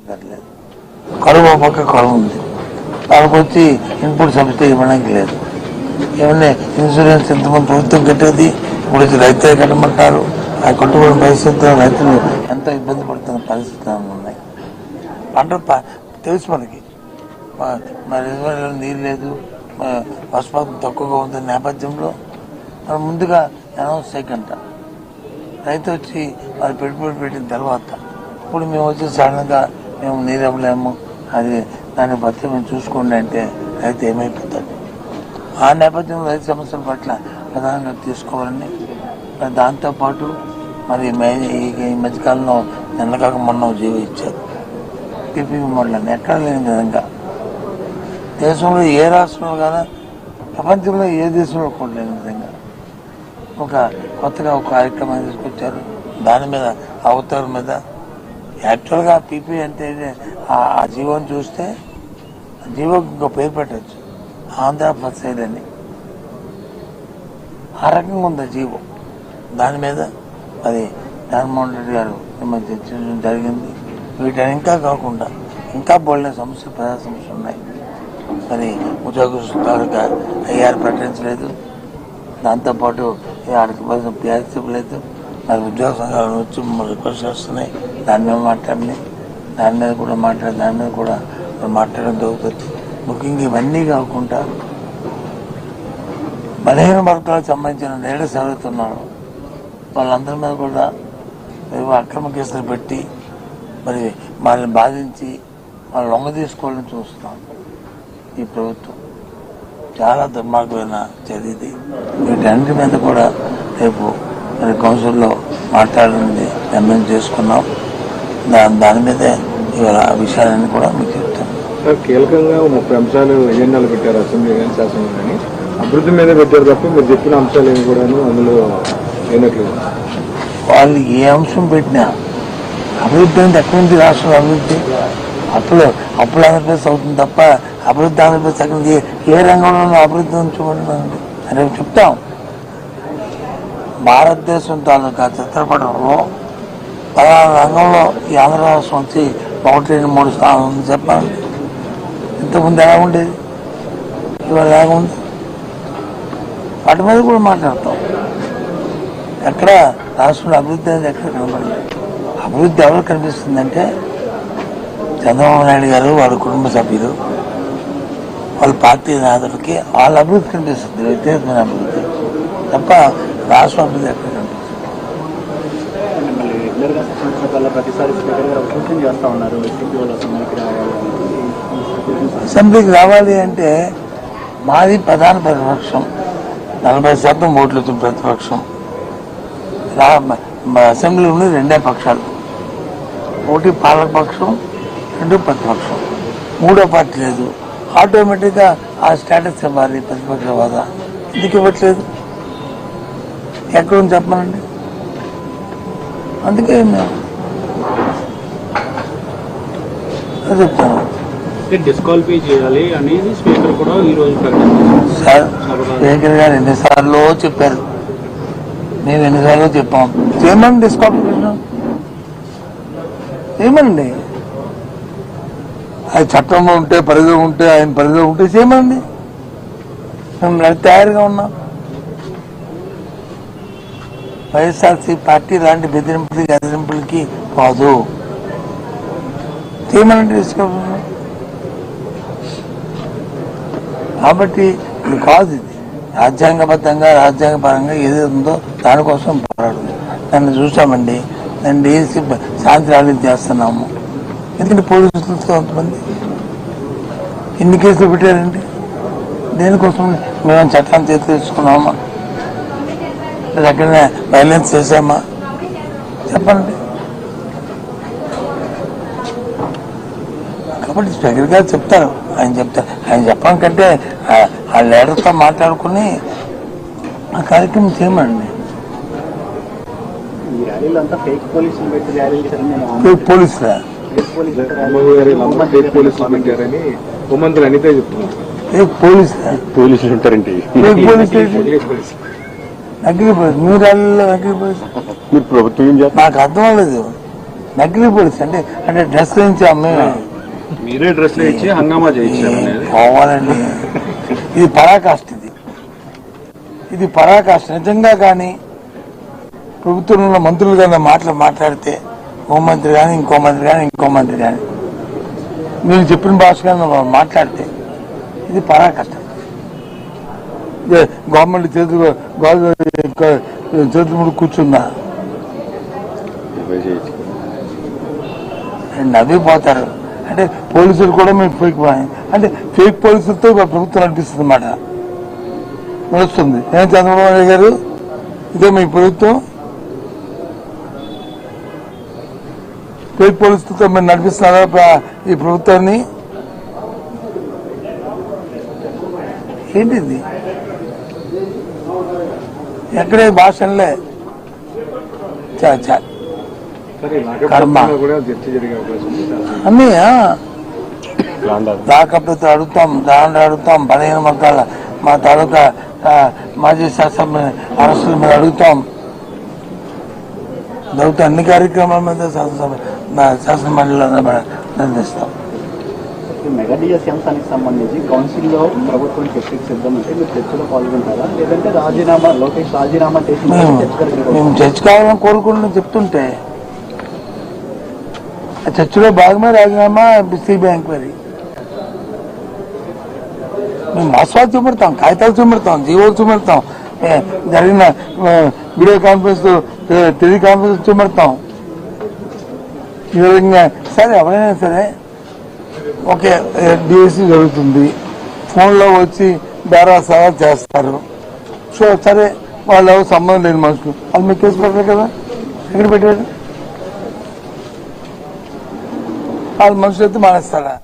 పెట్టలేదు. కరువు పక్క కరువు ఉంది, వాళ్ళకి వచ్చి ఇన్పుట్ సబ్సిడీ ఇవ్వడానికి లేదు. ఏమన్నా ఇన్సూరెన్స్ ఎంతమంది ప్రభుత్వం కట్టేది, ఇప్పుడు వచ్చి రైతులే కట్టమంటారు. ఆ కట్టుబడిన పరిస్థితుల్లో రైతులు ఎంతో ఇబ్బంది పడుతున్న పరిస్థితులు ఉన్నాయి. పంట తెలుసు మనకి, మన రిజర్వాయర్లో నీరు లేదు, వర్షపాతం తక్కువగా ఉన్న నేపథ్యంలో మనం ముందుగా అనౌన్స్ చేయకంట రైతు వచ్చి వాళ్ళు పెట్టుబడి పెట్టిన తర్వాత ఇప్పుడు మేము వచ్చి సడన్గా మేము నీరు ఇవ్వలేము, అది దాన్ని బట్టి మేము చూసుకోండి అంటే రైతు ఏమైపోతాడు. ఆ నేపథ్యంలో రైతు సమస్యల పట్ల ప్రధానంగా తీసుకోవాలని, దాంతోపాటు మరి ఈ మధ్యకాలంలో నిన్నకాక మొన్న జీవో ఇచ్చారు పీపీపీ మోడల్ ఎక్కడ లేని విధంగా. దేశంలో ఏ రాష్ట్రంలో కానీ ప్రపంచంలో ఏ దేశంలో కూడా లేని విధంగా ఒక కొత్తగా ఒక కార్యక్రమాన్ని తీసుకొచ్చారు. దాని మీద అవతల మీద యాక్చువల్గా పీపీ అంటే ఆ జీవోని చూస్తే జీవోకి ఇంకో పేరు పెట్టచ్చు, ఆంధ్ర ఫసైల్ అని. ఆ రకంగా ఉంది జీవో. దాని మీద అది జగన్మోహన్ రెడ్డి గారు చర్చించడం జరిగింది. వీటిని ఇంకా కాకుండా ఇంకా బోల్డెన్ సమస్యలు, ప్రజా సమస్యలు ఉన్నాయి. మరి ఉద్యోగస్తులుగా ఐఆర్ ప్రకటించలేదు, దాంతోపాటు ఆడికి బదులు పిఆర్సీ లేదు. మరి ఉద్యోగ సంఘాల వచ్చి రిక్వెస్ట్ చేస్తున్నాయి, దాని మీద మాట్లాడి దాని మీద కూడా మాట్లాడడం జరుగుతుంది. ముఖ్యంగా ఇవన్నీ కాకుండా బలహీన వర్గాలకు సంబంధించిన లీడర్స్ ఎవరైతే ఉన్నారో వాళ్ళందరి మీద కూడా అక్రమ కేసులు పెట్టి మరి వాళ్ళని బాధించి వాళ్ళు లొంగ తీసుకోవాలని చూస్తున్నాం. ఈ ప్రభుత్వం చాలా దుర్మార్గమైన చర్య ఇది. వీటన్నిటి మీద కూడా రేపు మరి కౌన్సిల్లో మాట్లాడాలని నిర్ణయం చేసుకున్నాం. దాని మీదే ఇవాళ ఆ విషయాలన్నీ కూడా మీకు చెప్తాను. కీలకంగా 30 అంశాలు ఎజెండాలు పెట్టారు అసెంబ్లీ కానీ శాసనం కానీ, అభివృద్ధి మీద పెట్టారు తప్ప మీరు చెప్పిన అంశాలు ఏమి కూడా అందులో అయినట్లేదు. వాళ్ళు ఏ అంశం పెట్టినా అభివృద్ధి అంటే ఎక్కడి నుంచి రాష్ట్రం అభివృద్ధి? అప్పులు ఆంధ్రప్రదేశ్ అవుతుంది తప్ప అభివృద్ధి ఆంధ్రప్రదేశ్ ఎక్కడికి ఏ రంగంలో అభివృద్ధి ఉంచుకుంటున్నారండి అని చెప్తాం. భారతదేశం తాలూకా చిత్రపటంలో 16 రంగంలో ఈ ఆంధ్ర రాష్ట్రం వచ్చి 1, 2, 3 స్థానాలు ఉంది చెప్పాలి. ఇంతకుముందు ఎలా ఉండేది, ఇవాళ ఎలా ఉంది? వాటి మీద కూడా మాట్లాడతాం. ఎక్కడ రాష్ట్రంలో అభివృద్ధి అనేది ఎక్కడ కనబడలేదు. అభివృద్ధి ఎవరు కనిపిస్తుందంటే చంద్రబాబు నాయుడు గారు, వాళ్ళ కుటుంబ సభ్యులు, వాళ్ళ పార్టీ నాయకులకి వాళ్ళ అభివృద్ధి కనిపిస్తుంది, వ్యక్తిగతమైన అభివృద్ధి తప్ప రాష్ట్ర అభివృద్ధి ఎక్కడ కనిపిస్తుంది. అసెంబ్లీకి రావాలి అంటే మాది ప్రధాన ప్రతిపక్షం, 40% ఓట్లు వచ్చిన ప్రతిపక్షం. అసెంబ్లీలో ఉన్నది 2 పక్షాలు, ఒకటి పాలకపక్షం, 2 ప్రతిపక్షం. 3వ పార్టీ లేదు. ఆటోమేటిక్గా ఆ స్టేటస్ ఇవ్వాలి ప్రతిపక్ష హోదా. ఎందుకు ఇవ్వట్లేదు? ఎక్కడుంది చెప్పానండి. అందుకే మేము చెప్తాను. డిస్క్వాలిఫై చేయాలి అనేది స్పీకర్ కూడా ఈరోజు సార్, స్పీకర్ గారు ఎన్నిసార్లు చెప్పారు, మేము ఎన్నిసార్లు చెప్పాం. చేయమని డిస్క్వాలిఫికేషన్ చేయమండి. అది చట్టంలో ఉంటే, పరిధిలో ఉంటే, ఆయన పరిధిలో ఉంటే చేయమండి. మేము తయారుగా ఉన్నాం. వైఎస్ఆర్సీ పార్టీ లాంటి బెదిరింపులకి కాదు, చేయమని డిస్క్వాలిఫికేషన్. కాబట్టి ఇది కాదు, ఇది రాజ్యాంగబద్ధంగా రాజ్యాంగపరంగా ఏది ఉందో దానికోసం పోరాడుతుంది. నన్ను చూసామండి, నేను డీసీ శాంతి ర్యాలీ చేస్తున్నాము. ఎందుకంటే పోలీసులతో కొంతమంది ఎన్ని కేసులు పెట్టారండి, దేనికోసం? మేము చట్టాన్ని చేతి తెచ్చుకున్నామా, ఎక్కడైనా వైలెన్స్ చేసామా చెప్పండి. కాబట్టి స్పీకర్ గారు చెప్తారు, ఆయన చెప్పడం కంటే ఆ లీడర్తో మాట్లాడుకుని ఆ కార్యక్రమం చేయమండి. ఫేక్ పోలీసులా? హోంమంత్రి అనిత చెప్తున్నారు. ఫేక్ పోలీసులు ఉంటారండి. ఫేక్ పోలీసు నకిలీ పోలీసు. 3 ఏళ్ళలో నకిలీ పోలీసు మీరు ప్రభుత్వం నాకు అర్థం అవ్వలేదు. నకిలీ పోలీస్ అంటే అంటే డ్రెస్ నుంచి అమ్మే మీరే డ్రెస్ ఇచ్చి హంగామా చేయించారు అనేది పోవాలండి. ఇది పరాకాష్ట, ఇది పరాకాష్ట. నిజంగా కానీ ప్రభుత్వంలో ఉన్న మంత్రులు కానీ మాట్లాడితే హోంమంత్రి కానీ ఇంకో మంత్రి కానీ మీరు చెప్పిన భాష కానీ మాట్లాడితే ఇది పరాకాష్ట. గవర్నమెంట్ చేతులు ముందు కూర్చుందా నవ్విపోతారు. అంటే పోలీసులు కూడా మీరు ఫేక్ అంటే ఫేక్ పోలీసులతో ప్రభుత్వం నడిపిస్తుంది అన్నమాట, నడుస్తుంది. ఏం చంద్రబాబు నాయుడు గారు, ఇదే మీ ప్రభుత్వం? ఫేక్ పోలీసులతో మీరు నడిపిస్తున్నారా ఈ ప్రభుత్వాన్ని? ఏంటిది? ఎక్కడే భాషలే కర్మ అన్నీ దాకప్పితో అడుగుతాం, దాంట్లో అడుగుతాం, 15 మొత్తాల మా తాలూకా మాజీ శాసన అరెస్టుల మీద అడుగుతాం. అన్ని కార్యక్రమాల మీద శాసన మండలిలో నిర్ణయిస్తాం. మెగా డిఎస్సీ అంశానికి సంబంధించి కౌన్సిల్లో ప్రభుత్వం చర్చకు సిద్ధం అంటే మీరు చర్చలో పాల్గొంటారా, లేదంటే లోకేష్ రాజీనామా చేసి మేము చర్చ కావాలని కోరుకుంటున్నాం చెప్తుంటే ఆ చర్చలో భాగమే రాజీనామా, సిబిఐ ఎంక్వైరీ. మేము ఆస్వాద చూపెడతాం, కాగితాలు చూపెడతాం, జీవోలు చూపెడతాం, జరిగిన వీడియో కాన్ఫరెన్స్ టెలికాన్ఫరెన్స్ చూపెడతాం. ఈ విధంగా సరే ఎవరైనా సరే ఓకే డిఎస్సీ జరుగుతుంది, ఫోన్లో వచ్చి బేరాసారా చేస్తారు. సో సరే వాళ్ళు ఎవరు సంబంధం లేని మనుషులు వాళ్ళు మీకు కేసు పెట్టారు కదా, ఎక్కడ పెట్టారు? వాళ్ళ మనుషులు అయితే మానేస్తారా?